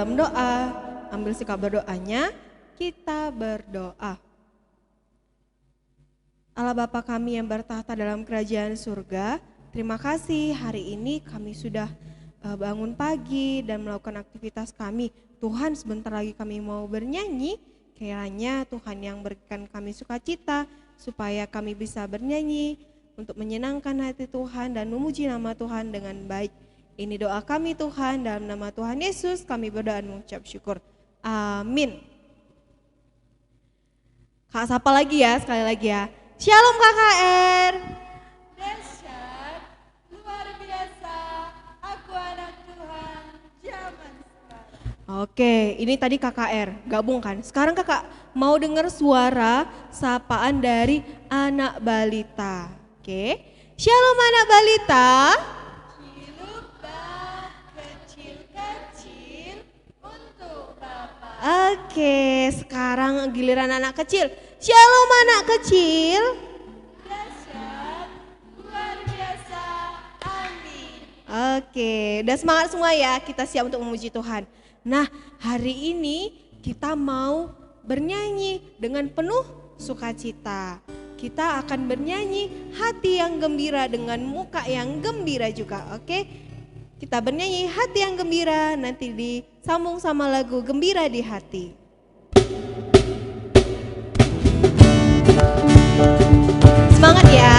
dalam doa. Ambil sikap berdoanya, kita berdoa. Allah Bapa kami yang bertahta dalam kerajaan surga, terima kasih hari ini kami sudah bangun pagi dan melakukan aktivitas kami. Tuhan, sebentar lagi kami mau bernyanyi, kiranya Tuhan yang berikan kami sukacita supaya kami bisa bernyanyi untuk menyenangkan hati Tuhan dan memuji nama Tuhan dengan baik. Ini doa kami Tuhan, dalam nama Tuhan Yesus kami berdoa dan mengucap syukur. Amin. Kak sapa lagi ya, sekali lagi ya. Shalom KKR. Dahsyat, luar biasa, aku anak Tuhan zaman sekarang. Oke, ini tadi KKR, gabung kan. Sekarang kakak mau dengar suara sapaan dari anak balita. Oke, shalom anak balita. Cilubah kecil-kecil untuk Bapak. Oke, sekarang giliran anak kecil. Shalom anak kecil. Dahsyat, luar biasa, amin. Oke, udah semangat semua ya, kita siap untuk memuji Tuhan. Nah, hari ini kita mau bernyanyi dengan penuh sukacita. Kita akan bernyanyi hati yang gembira dengan muka yang gembira juga, oke? Kita bernyanyi hati yang gembira, nanti disambung sama lagu Gembira di Hati. Semangat ya.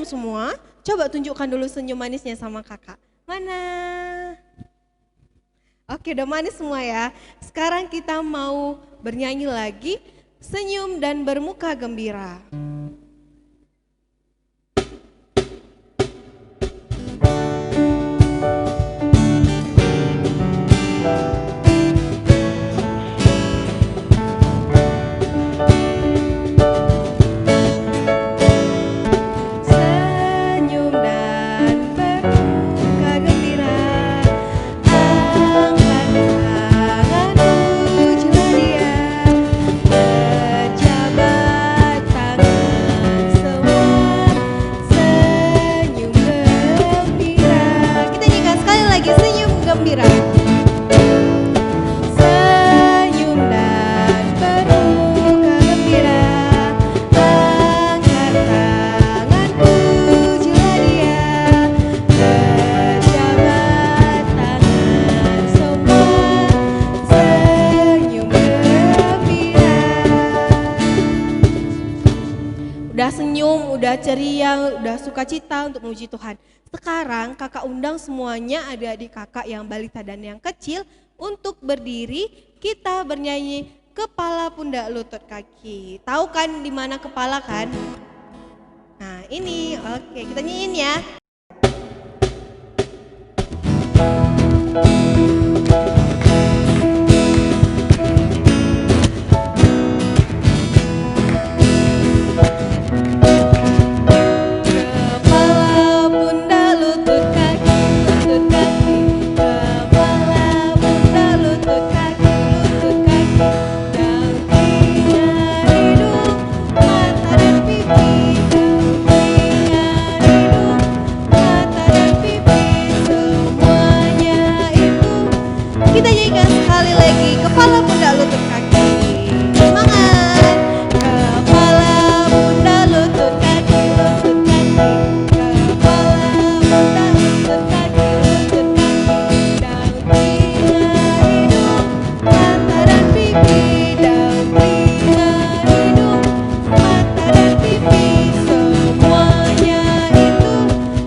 Semua, coba tunjukkan dulu senyum manisnya sama kakak. Mana? Oke, udah manis semua ya. Sekarang kita mau bernyanyi lagi, senyum dan bermuka gembira. Berjabat tangan udah ceria, udah sukacita untuk memuji Tuhan. Sekarang kakak undang semuanya adik-adik kakak yang balita dan yang kecil untuk berdiri, kita bernyanyi kepala, pundak, lutut, kaki. Tahu kan di mana kepala kan? Nah ini, oke kita nyanyiin ya. Kita nyanyikan sekali lagi, kepala, pundak, lutut, kaki. Semangat. Kepala, pundak, lutut, kaki, lutut, kaki. Kepala, pundak, lutut, kaki, lutut, kaki. Daun telinga, hidung, mata dan pipi. Daun telinga, hidung, mata dan pipi. Semuanya itu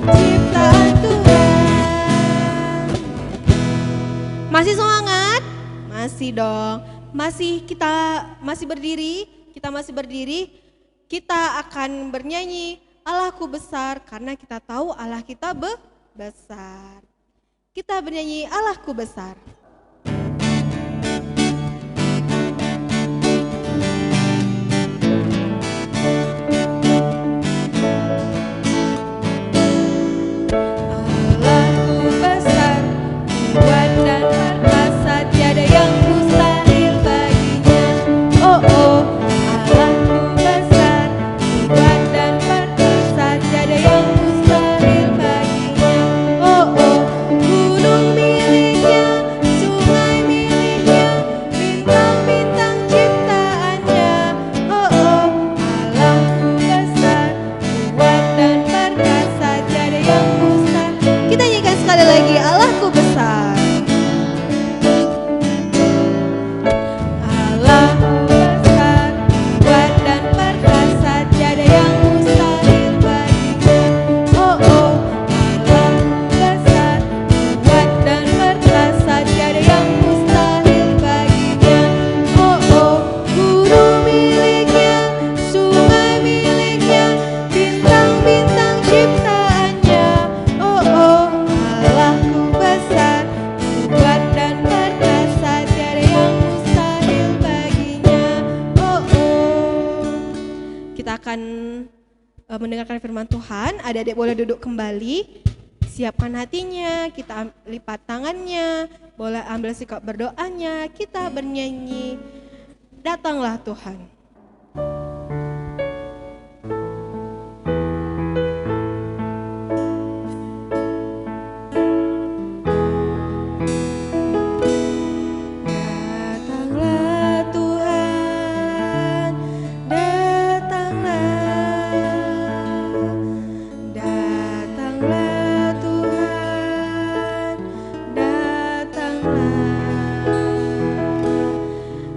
ciptaan Tuhan. Masih semangat? Masih dong. Masih berdiri? Kita masih berdiri. Kita akan bernyanyi Allahku besar karena kita tahu Allah kita besar. Kita bernyanyi Allahku besar. Allahku besar, kuat dan perkasa, tiada yang mustahil baginya. Oh oh, Allahku besar, kuat dan perkasa, tiada yang mustahil baginya. Oh oh, gunung miliknya, sungai miliknya, bintang-bintang ciptaannya. Oh oh, Allahku besar, kuat dan perkasa, tiada yang mustahil. Kita nyanyikan sekali lagi, Allahku besar. Allahku besar, kuat dan perkasa, tiada yang mustahil baginya. Oh oh, Allahku besar, kuat dan perkasa, tiada yang mustahil baginya. Oh oh, gunung miliknya, sungai miliknya, bintang-bintang ciptaannya. Oh oh, Allahku besar, kuat dan perkasa, tiada yang mustahil baginya. Oh oh. Kita akan mendengarkan firman Tuhan. Adik-adik boleh duduk kembali. Siapkan hatinya, kita lipat tangannya, boleh ambil sikap berdoanya, kita bernyanyi Datanglah Tuhan. Datanglah Tuhan, datanglah, datanglah Tuhan, datanglah,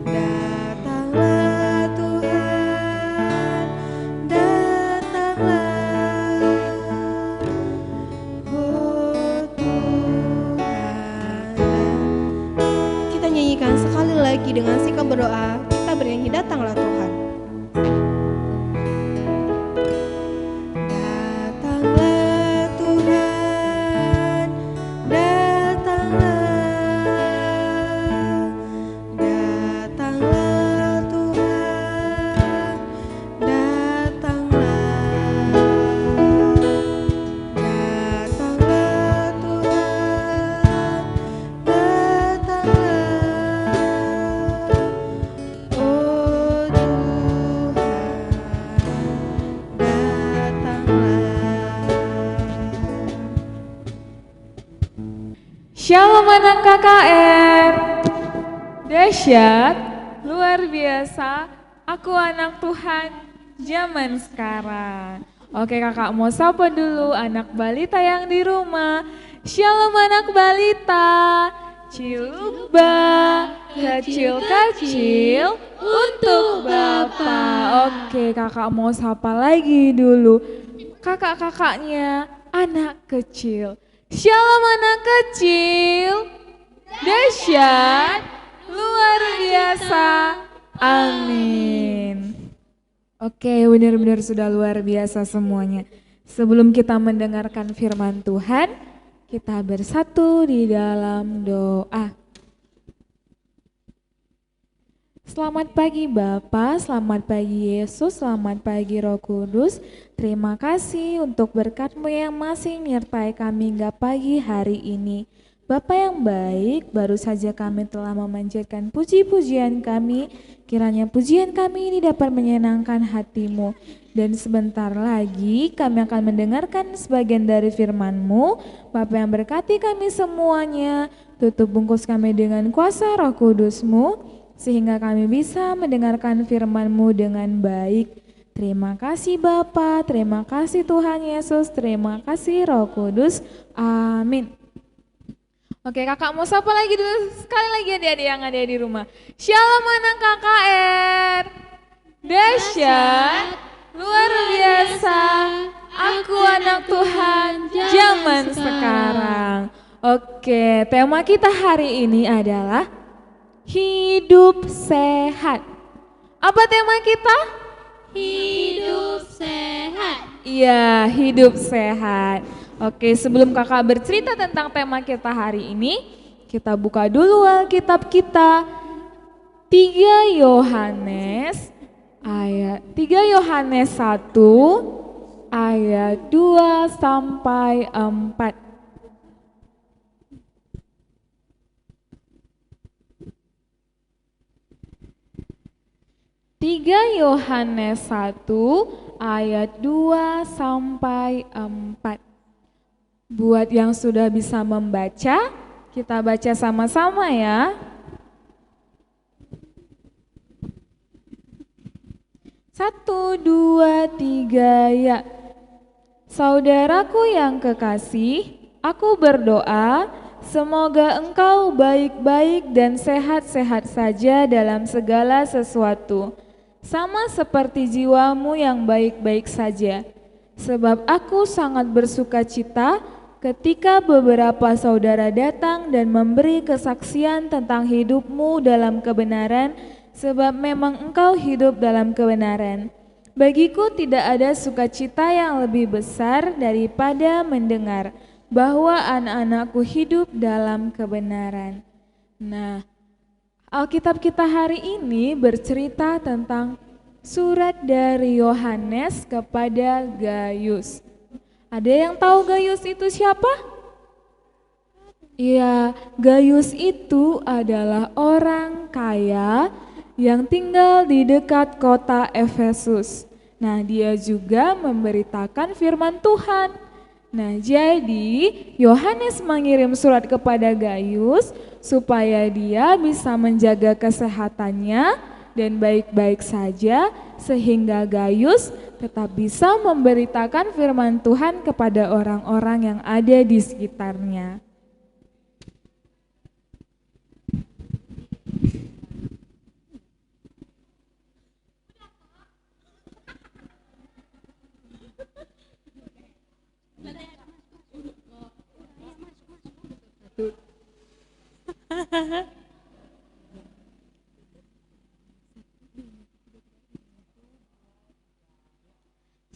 datanglah Tuhan, datanglah, oh Tuhan. Kita nyanyikan sekali lagi dengan sikap berdoa, kita bernyanyi Datanglah Tuhan. Datanglah Tuhan, datanglah, datanglah Tuhan, datanglah, datanglah Tuhan, datanglah, oh Tuhan, datanglah. Shalom anak KKR. Dahsyat, luar biasa. Aku anak Tuhan zaman sekarang. Oke kakak mau sapa dulu anak balita yang di rumah. Shalom anak balita. kecil-kecil untuk Bapa. Oke, kakak mau sapa lagi dulu. Kakak-kakaknya anak kecil. Shalom anak kecil. Dahsyat, luar biasa. Amin. Oke, benar-benar sudah luar biasa semuanya. Sebelum kita mendengarkan firman Tuhan, kita bersatu di dalam doa. Selamat pagi Bapa, selamat pagi Yesus, selamat pagi Roh Kudus. Terima kasih untuk berkat-Mu yang masih menyertai kami hingga pagi hari ini. Bapa yang baik, baru saja kami telah memanjatkan puji-pujian kami. Kiranya pujian kami ini dapat menyenangkan hati-Mu. Dan sebentar lagi kami akan mendengarkan sebagian dari firman-Mu. Bapa yang berkati kami semuanya, tutup bungkus kami dengan kuasa Roh Kudus-Mu, sehingga kami bisa mendengarkan firman-Mu dengan baik. Terima kasih Bapa, terima kasih Tuhan Yesus, terima kasih Roh Kudus. Amin. Oke, kakak mau sapa lagi dulu, sekali lagi adik-adik yang ada di rumah. Shalom anak KKR. Dahsyat, luar biasa, aku anak Tuhan zaman sekarang. Oke, tema kita hari ini adalah hidup sehat. Apa tema kita? Hidup sehat. Iya, hidup sehat. Oke, sebelum kakak bercerita tentang tema kita hari ini, kita buka dulu Alkitab kita. 3 Yohanes 1 ayat 2 sampai 4. 3 Yohanes 1 ayat 2 sampai 4. Buat yang sudah bisa membaca, kita baca sama-sama ya. 1, 2, 3 ya. Saudaraku yang kekasih, aku berdoa semoga engkau baik-baik dan sehat-sehat saja dalam segala sesuatu, sama seperti jiwamu yang baik-baik saja. Sebab aku sangat bersuka cita ketika beberapa saudara datang dan memberi kesaksian tentang hidupmu dalam kebenaran, sebab memang engkau hidup dalam kebenaran. Bagiku tidak ada sukacita yang lebih besar daripada mendengar bahwa anak-anakku hidup dalam kebenaran. Nah, Alkitab kita hari ini bercerita tentang surat dari Yohanes kepada Gaius. Ada yang tahu Gaius itu siapa? Iya, Gaius itu adalah orang kaya yang tinggal di dekat kota Efesus. Nah, dia juga memberitakan firman Tuhan. Nah, jadi Yohanes mengirim surat kepada Gaius supaya dia bisa menjaga kesehatannya dan baik-baik saja, sehingga Gaius tetap bisa memberitakan firman Tuhan kepada orang-orang yang ada di sekitarnya.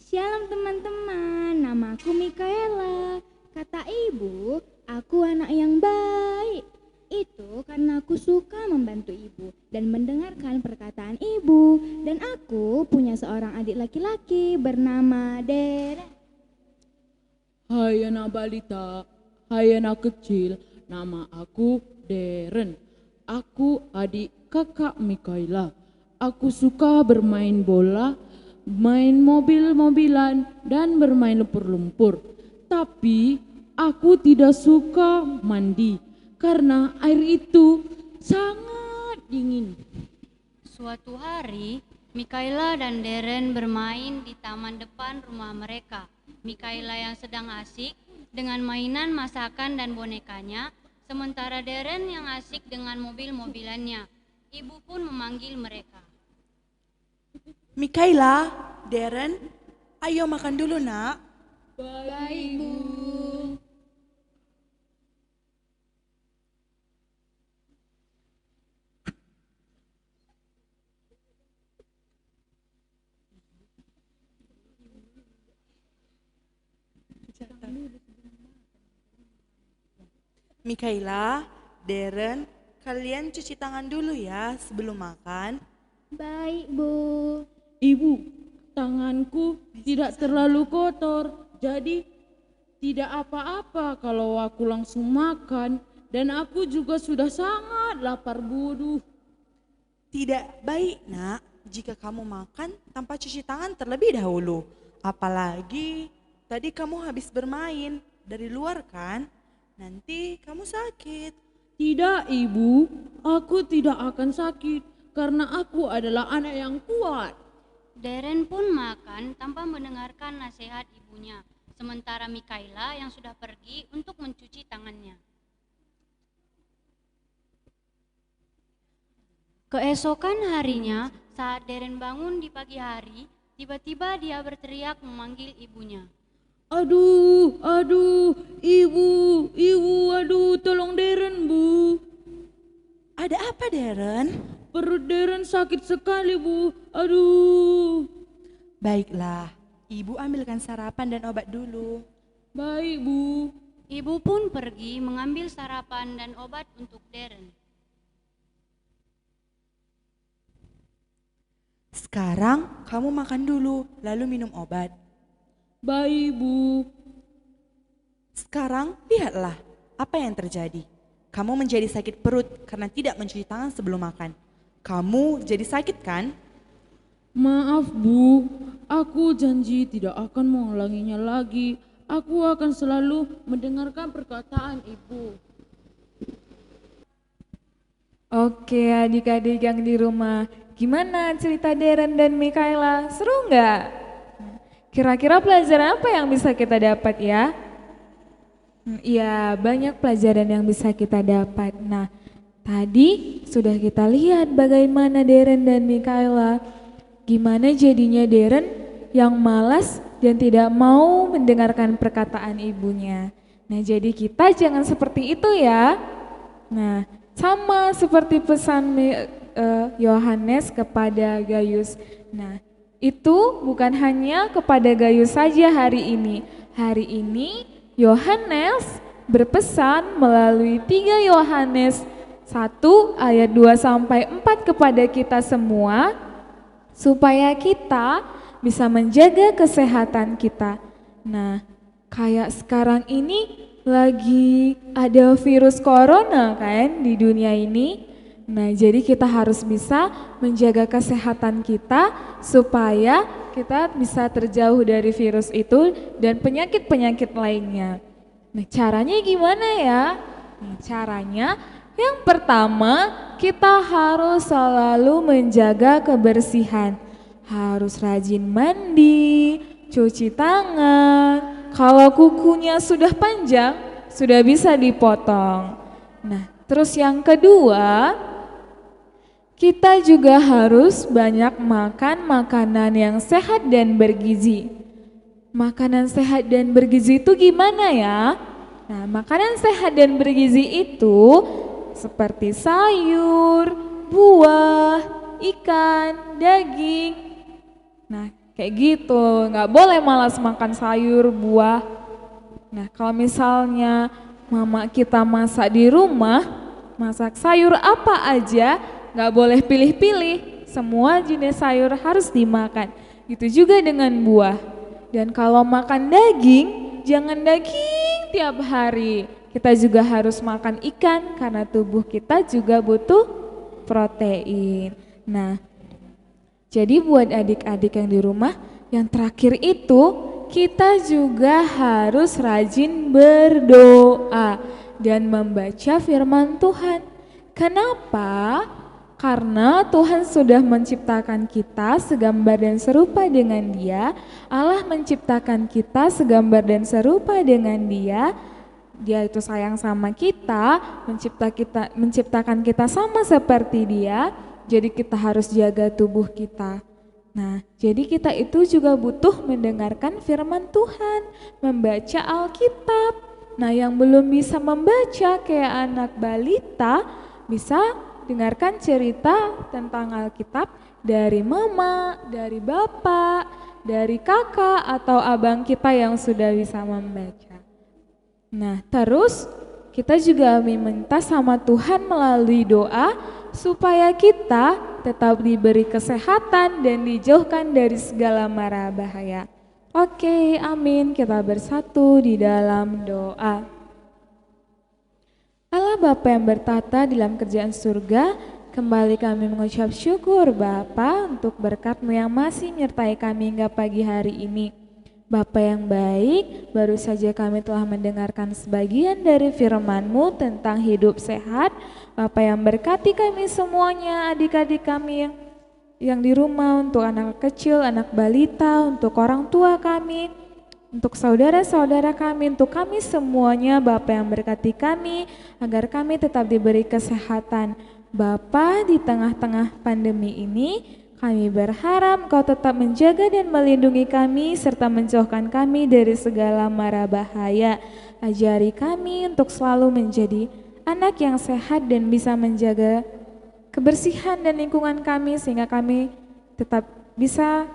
Shalom teman-teman, namaku Mikaela. Kata ibu, aku anak yang baik. Itu karena aku suka membantu ibu dan mendengarkan perkataan ibu. Dan aku punya seorang adik laki-laki bernama Deren. Hai anak balita, hai anak kecil, nama aku Deren. Aku adik kakak Mikaela. Aku suka bermain bola, main mobil-mobilan, dan bermain lumpur-lumpur. Tapi aku tidak suka mandi karena air itu sangat dingin. Suatu hari, Mikaela dan Deren bermain di taman depan rumah mereka. Mikaela yang sedang asik dengan mainan masakan dan bonekanya Sementara Deren yang asik dengan mobil-mobilannya. Ibu pun memanggil mereka. Mikaela, Deren, ayo makan dulu nak. Baik, Bu. Mikaela, Deren, kalian cuci tangan dulu ya sebelum makan. Baik, Bu. Ibu, tanganku tidak terlalu kotor, jadi tidak apa-apa kalau aku langsung makan. Dan aku juga sudah sangat lapar, Bu. Tidak baik nak jika kamu makan tanpa cuci tangan terlebih dahulu. Apalagi tadi kamu habis bermain dari luar kan? Nanti kamu sakit. Tidak, Ibu, aku tidak akan sakit karena aku adalah anak yang kuat. Deren pun makan tanpa mendengarkan nasihat ibunya. Sementara Mikaela yang sudah pergi untuk mencuci tangannya. Keesokan harinya, saat Deren bangun di pagi hari, tiba-tiba dia berteriak memanggil ibunya. Aduh, ibu, aduh, tolong Deren, Bu. Ada apa Deren? Perut Deren sakit sekali, Bu. Aduh. Baiklah, ibu ambilkan sarapan dan obat dulu. Baik, Bu. Ibu pun pergi mengambil sarapan dan obat untuk Deren. Sekarang kamu makan dulu, lalu minum obat. Baik, Bu. Sekarang lihatlah apa yang terjadi. Kamu menjadi sakit perut karena tidak mencuci tangan sebelum makan. Kamu jadi sakit kan? Maaf, Bu. Aku janji tidak akan mengulanginya lagi. Aku akan selalu mendengarkan perkataan Ibu. Oke adik-adik yang di rumah, gimana cerita Deren dan Mikaela? Seru nggak? Kira-kira pelajaran apa yang bisa kita dapat ya? Iya, banyak pelajaran yang bisa kita dapat. Nah, tadi sudah kita lihat bagaimana Deren dan Mikaela. Gimana jadinya Deren yang malas dan tidak mau mendengarkan perkataan ibunya. Nah, jadi kita jangan seperti itu ya. Nah, sama seperti pesan Yohanes kepada Gayus. Nah, itu bukan hanya kepada Gayus saja hari ini. Hari ini Yohanes berpesan melalui 3 Yohanes 1 ayat 2 sampai 4 kepada kita semua supaya kita bisa menjaga kesehatan kita. Nah, kayak sekarang ini lagi ada virus corona kan di dunia ini. Nah, jadi kita harus bisa menjaga kesehatan kita supaya kita bisa terjauh dari virus itu dan penyakit-penyakit lainnya. Nah, caranya gimana ya? Nah, caranya yang pertama kita harus selalu menjaga kebersihan. Harus rajin mandi, cuci tangan. Kalau kukunya sudah panjang, sudah bisa dipotong. Nah, terus yang kedua, kita juga harus banyak makan makanan yang sehat dan bergizi. Makanan sehat dan bergizi itu gimana ya? Nah, makanan sehat dan bergizi itu seperti sayur, buah, ikan, daging. Nah, kayak gitu, nggak boleh malas makan sayur, buah. Nah, kalau misalnya mama kita masak di rumah, masak sayur apa aja, nggak boleh pilih-pilih, semua jenis sayur harus dimakan. Gitu juga dengan buah. Dan kalau makan daging, jangan daging tiap hari. Kita juga harus makan ikan karena tubuh kita juga butuh protein. Nah, jadi buat adik-adik yang di rumah, yang terakhir itu kita juga harus rajin berdoa dan membaca firman Tuhan. Kenapa? Karena Tuhan sudah menciptakan kita segambar dan serupa dengan Dia. Allah menciptakan kita segambar dan serupa dengan Dia. Dia itu sayang sama kita, menciptakan kita sama seperti Dia, jadi kita harus jaga tubuh kita. Nah, jadi kita itu juga butuh mendengarkan firman Tuhan, membaca Alkitab. Nah, yang belum bisa membaca kayak anak balita, bisa dengarkan cerita tentang Alkitab dari mama, dari bapak, dari kakak atau abang kita yang sudah bisa membaca. Nah, terus kita juga meminta sama Tuhan melalui doa supaya kita tetap diberi kesehatan dan dijauhkan dari segala mara bahaya. Oke, amin. Kita bersatu di dalam doa. Allah Bapa yang bertata di dalam kerajaan surga, kembali kami mengucap syukur Bapa untuk berkat-Mu yang masih menyertai kami hingga pagi hari ini. Bapa yang baik, baru saja kami telah mendengarkan sebagian dari firman-Mu tentang hidup sehat. Bapa yang berkati kami semuanya, adik-adik kami yang di rumah, untuk anak kecil, anak balita, untuk orang tua kami, untuk saudara-saudara kami, untuk kami semuanya. Bapa yang berkati kami, agar kami tetap diberi kesehatan. Bapa, di tengah-tengah pandemi ini, kami berharap Kau tetap menjaga dan melindungi kami serta menjauhkan kami dari segala mara bahaya. Ajari kami untuk selalu menjadi anak yang sehat dan bisa menjaga kebersihan dan lingkungan kami sehingga kami tetap bisa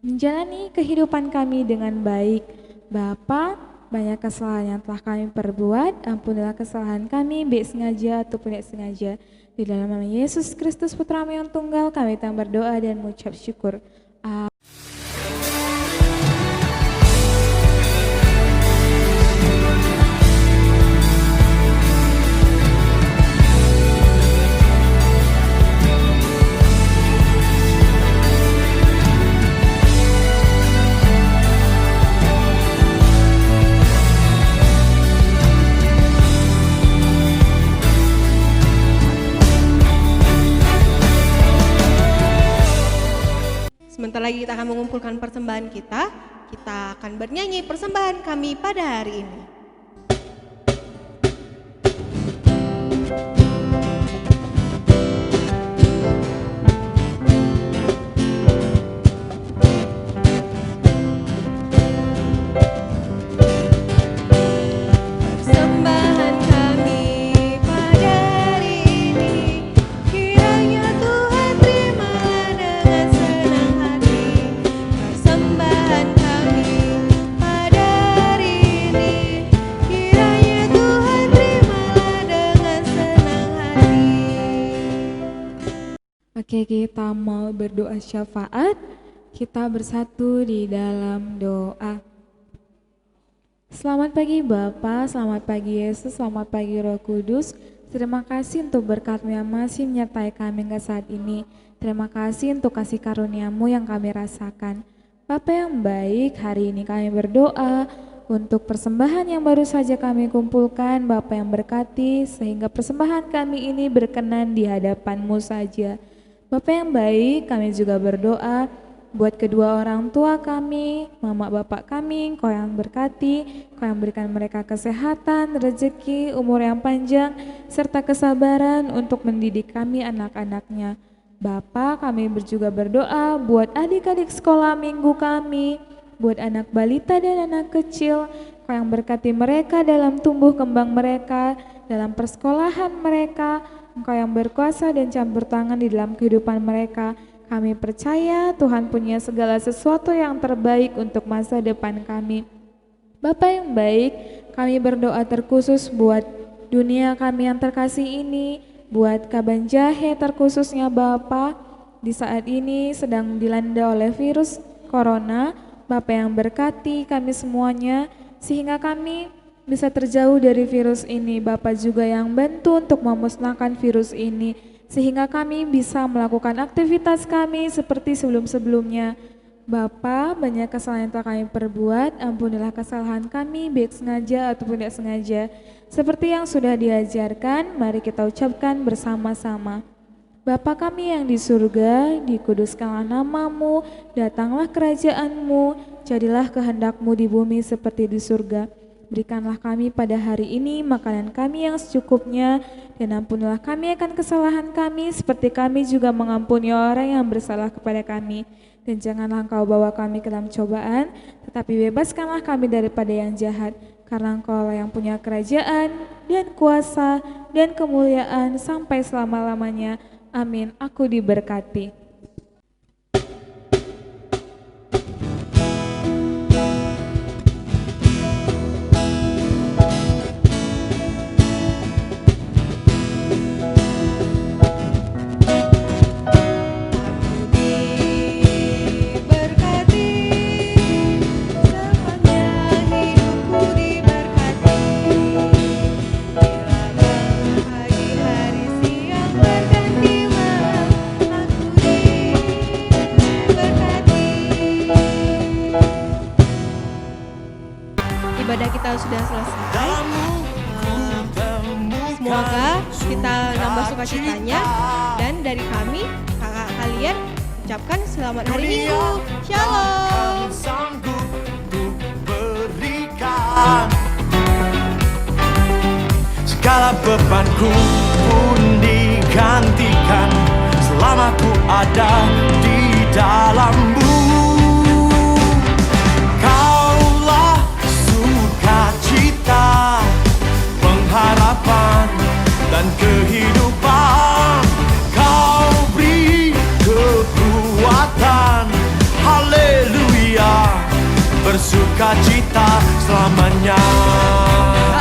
menjalani kehidupan kami dengan baik. Bapa, banyak kesalahan yang telah kami perbuat, ampunilah kesalahan kami, baik sengaja ataupun tidak sengaja. Di dalam nama Yesus Kristus Putra-Mu yang tunggal, kami telah berdoa dan mengucap syukur. Sebentar lagi kita akan mengumpulkan persembahan kita akan bernyanyi persembahan kami pada hari ini. Persembahan kami pada hari ini, kiranya Tuhan terimalah dengan senang hati. Persembahan kami pada hari ini, kiranya Tuhan terimalah dengan senang hati. Oke, kita mau berdoa syafaat. Kita bersatu di dalam doa. Selamat pagi Bapa, selamat pagi Yesus, selamat pagi Roh Kudus. Terima kasih untuk berkat-Mu yang masih menyertai kami hingga saat ini. Terima kasih untuk kasih karunia-Mu yang kami rasakan. Bapa yang baik, hari ini kami berdoa untuk persembahan yang baru saja kami kumpulkan. Bapa yang berkati sehingga persembahan kami ini berkenan di hadapan-Mu saja. Bapa yang baik, kami juga berdoa buat kedua orang tua kami, mama bapak kami, Kau yang berkati, Kau yang berikan mereka kesehatan, rezeki, umur yang panjang, serta kesabaran untuk mendidik kami anak-anaknya. Bapa, kami juga berdoa buat adik-adik sekolah minggu kami, buat anak balita dan anak kecil, Kau yang berkati mereka dalam tumbuh kembang mereka, dalam persekolahan mereka, Engkau yang berkuasa dan campur tangan di dalam kehidupan mereka. Kami percaya Tuhan punya segala sesuatu yang terbaik untuk masa depan kami. Bapa yang baik, kami berdoa terkhusus buat dunia kami yang terkasih ini, buat Kaban Jahe terkhususnya Bapa, di saat ini sedang dilanda oleh virus corona. Bapa yang berkati kami semuanya, sehingga kami bisa terjauh dari virus ini. Bapa juga yang bantu untuk memusnahkan virus ini, sehingga kami bisa melakukan aktivitas kami seperti sebelum-sebelumnya. Bapa, banyak kesalahan yang telah kami perbuat, ampunilah kesalahan kami, baik sengaja ataupun tidak sengaja. Seperti yang sudah diajarkan, mari kita ucapkan bersama-sama. Bapa kami yang di surga, dikuduskanlah nama-Mu, datanglah kerajaan-Mu, jadilah kehendak-Mu di bumi seperti di surga. Berikanlah kami pada hari ini makanan kami yang secukupnya, dan ampunilah kami akan kesalahan kami, seperti kami juga mengampuni orang yang bersalah kepada kami. Dan janganlah Engkau bawa kami ke dalam cobaan, tetapi bebaskanlah kami daripada yang jahat. Karena Engkau lah yang punya kerajaan, dan kuasa, dan kemuliaan sampai selama-lamanya. Amin. Aku diberkati. Ibadah kita sudah selesai. Semoga kita nambah sukacitanya, dan dari kami, kakak kalian, ucapkan selamat hari Minggu. Shalom. Sanggup untuk berikan segala bebanku pun digantikan selama ku ada di dalam-Mu. Kaulah sukacita, pengharapan dan kehidupan. Kau beri kekuatan, haleluya, bersukacita selamanya.